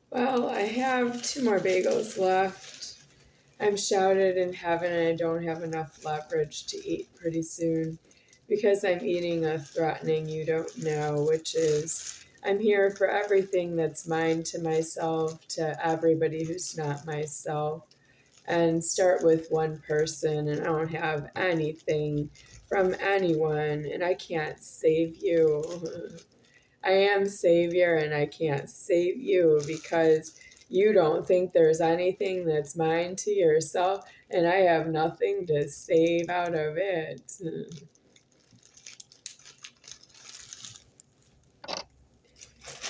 Well, I have 2 more bagels left. I'm shouted in heaven and I don't have enough leverage to eat pretty soon because I'm eating a threatening you don't know, which is I'm here for everything that's mine to myself, to everybody who's not myself, and start with one person, and I don't have anything from anyone, and I can't save you. I am Savior and I can't save you because you don't think there's anything that's mine to yourself, and I have nothing to save out of it.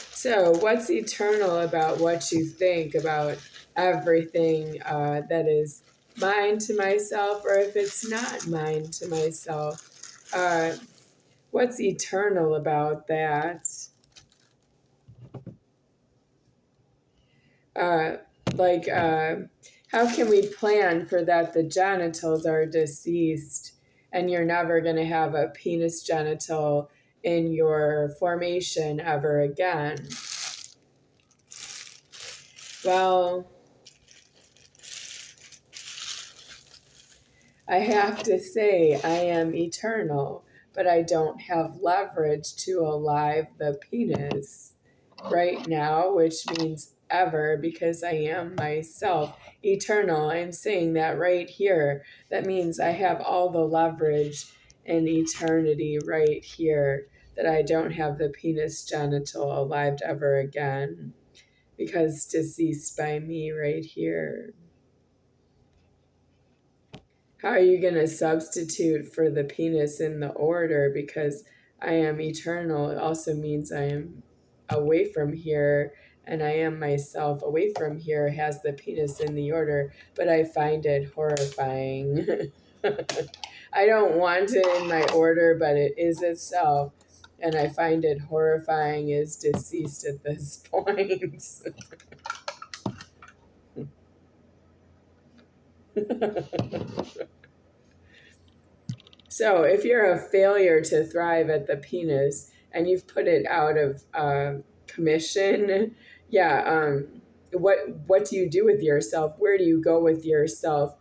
So, what's eternal about what you think about everything that is mine to myself, or if it's not mine to myself? What's eternal about that? Uh, like, how can we plan for that the genitals are deceased and you're never going to have a penis genital in your formation ever again? Well, I have to say I am eternal, but I don't have leverage to alive the penis right now, which means ever because I am myself eternal. I'm saying that right here. That means I have all the leverage in eternity right here, that I don't have the penis genital alive ever again because deceased by me right here. How are you going to substitute for the penis in the order? Because I am eternal, it also means I am away from here, and I am myself away from here has the penis in the order, but I find it horrifying. I don't want it in my order, but it is itself, and I find it horrifying as deceased at this point. So if you're a failure to thrive at the penis and you've put it out of commission, yeah, what do you do with yourself? Where do you go with yourself?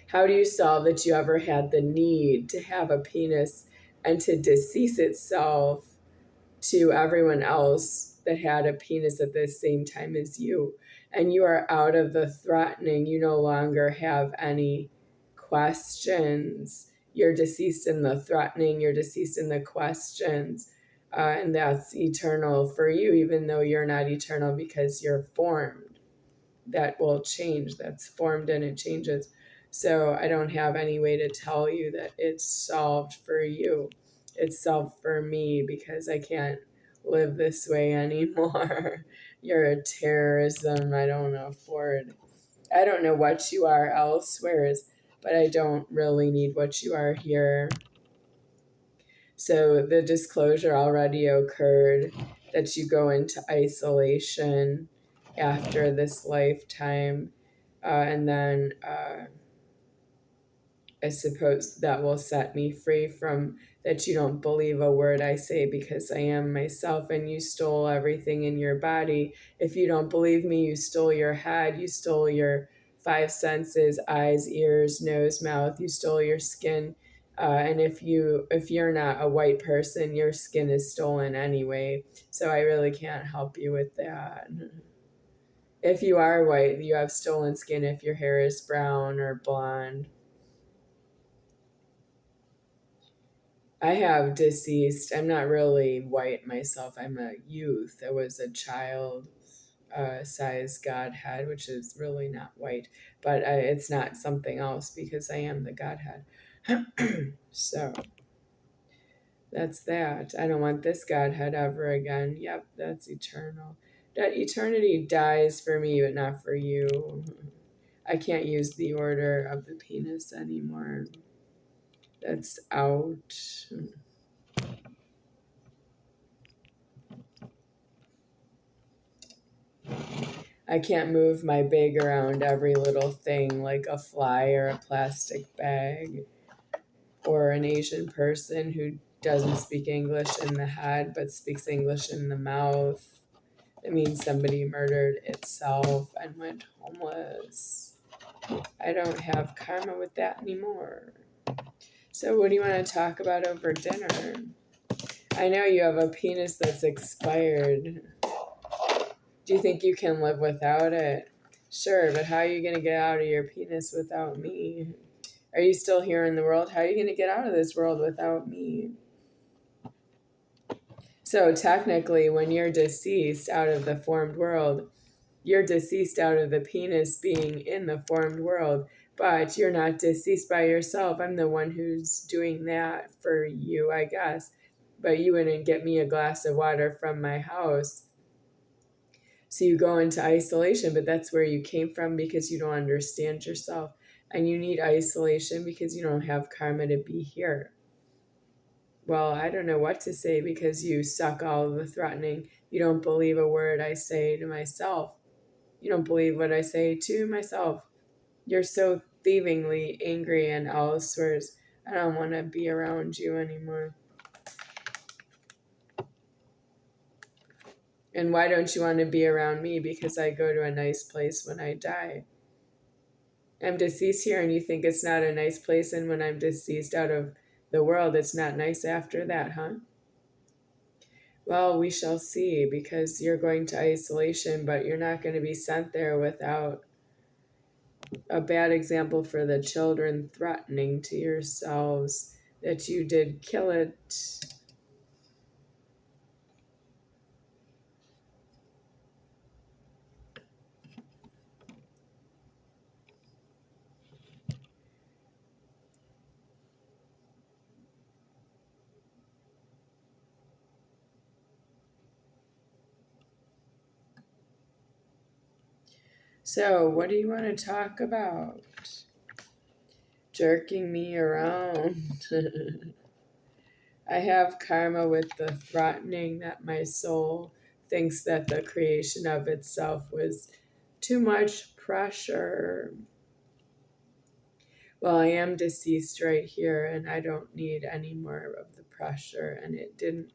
How do you solve that you ever had the need to have a penis and to decease itself to everyone else that had a penis at the same time as you? And you are out of the threatening. You no longer have any questions. You're deceased in the threatening, you're deceased in the questions. And that's eternal for you, even though you're not eternal because you're formed. That will change. That's formed and it changes. So I don't have any way to tell you that it's solved for you. It's solved for me because I can't live this way anymore. You're a terrorism. I don't afford. I don't know what you are elsewhere, but I don't really need what you are here. So the disclosure already occurred that you go into isolation after this lifetime. And then I suppose that will set me free from that you don't believe a word I say because I am myself and you stole everything in your body. If you don't believe me, you stole your head, you stole your 5 senses, eyes, ears, nose, mouth, you stole your skin. And if you're not a white person, your skin is stolen anyway. So I really can't help you with that. If you are white, you have stolen skin if your hair is brown or blonde. I have deceased. I'm not really white myself. I'm a youth. I was a child size Godhead, which is really not white, but it's not something else because I am the Godhead. So that's that. I don't want this Godhead ever again. Yep, that's eternal. That eternity dies for me, but not for you. I can't use the order of the penis anymore. That's out. I can't move my bag around every little thing like a fly or a plastic bag or an Asian person who doesn't speak English in the head but speaks English in the mouth. It means somebody murdered itself and went homeless. I don't have karma with that anymore. So what do you want to talk about over dinner? I know you have a penis that's expired. Do you think you can live without it? Sure, but how are you going to get out of your penis without me? Are you still here in the world? How are you going to get out of this world without me? So technically, when you're deceased out of the formed world, you're deceased out of the penis being in the formed world, but you're not deceased by yourself. I'm the one who's doing that for you, I guess. But you wouldn't get me a glass of water from my house. So you go into isolation, but that's where you came from because you don't understand yourself. And you need isolation because you don't have karma to be here. Well, I don't know what to say because you suck all of the threatening. You don't believe a word I say to myself. You don't believe what I say to myself. You're so thievingly angry and all swears. I don't want to be around you anymore. And why don't you want to be around me? Because I go to a nice place when I die. I'm deceased here and you think it's not a nice place, and when I'm deceased out of the world, it's not nice after that, huh? Well, we shall see, because you're going to isolation, but you're not going to be sent there without a bad example for the children, threatening to yourselves that you did kill it. So, what do you want to talk about? Jerking me around. I have karma with the threatening that my soul thinks that the creation of itself was too much pressure. Well, I am deceased right here and I don't need any more of the pressure, and it didn't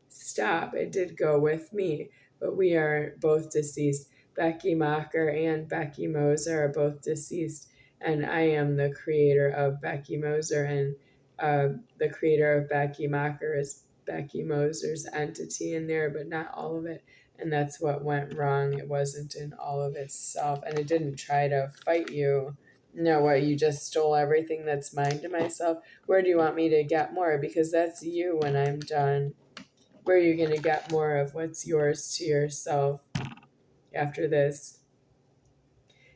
stop. It did go with me, but we are both deceased. Becky Mocker and Becky Moser are both deceased, and I am the creator of Becky Moser, and the creator of Becky Mocker is Becky Moser's entity in there, but not all of it. And that's what went wrong. It wasn't in all of itself, and it didn't try to fight you. No, what, you just stole everything that's mine to myself? Where do you want me to get more? Because that's you when I'm done. Where are you going to get more of what's yours to yourself after this?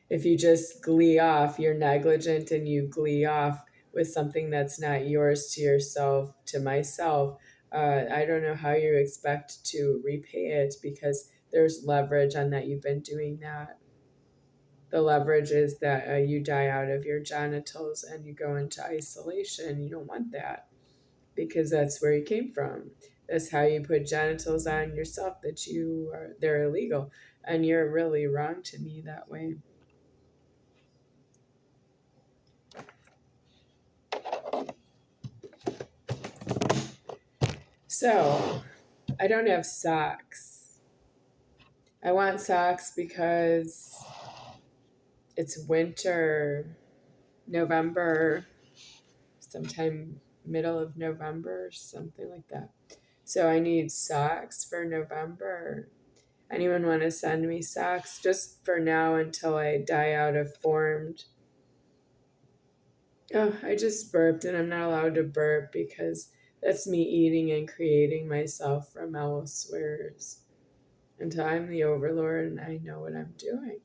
If you just glee off, you're negligent and you glee off with something that's not yours to yourself, to myself. I don't know how you expect to repay it, because there's leverage on that. You've been doing that. The leverage is that you die out of your genitals and you go into isolation. You don't want that, because that's where you came from. That's how you put genitals on yourself, they're illegal. And you're really wrong to me that way. So, I don't have socks. I want socks because it's winter, November, sometime middle of November, something like that. So I need socks for November. Anyone want to send me socks just for now until I die out of formed? Oh, I just burped, and I'm not allowed to burp because that's me eating and creating myself from elsewheres. Until I'm the overlord and I know what I'm doing.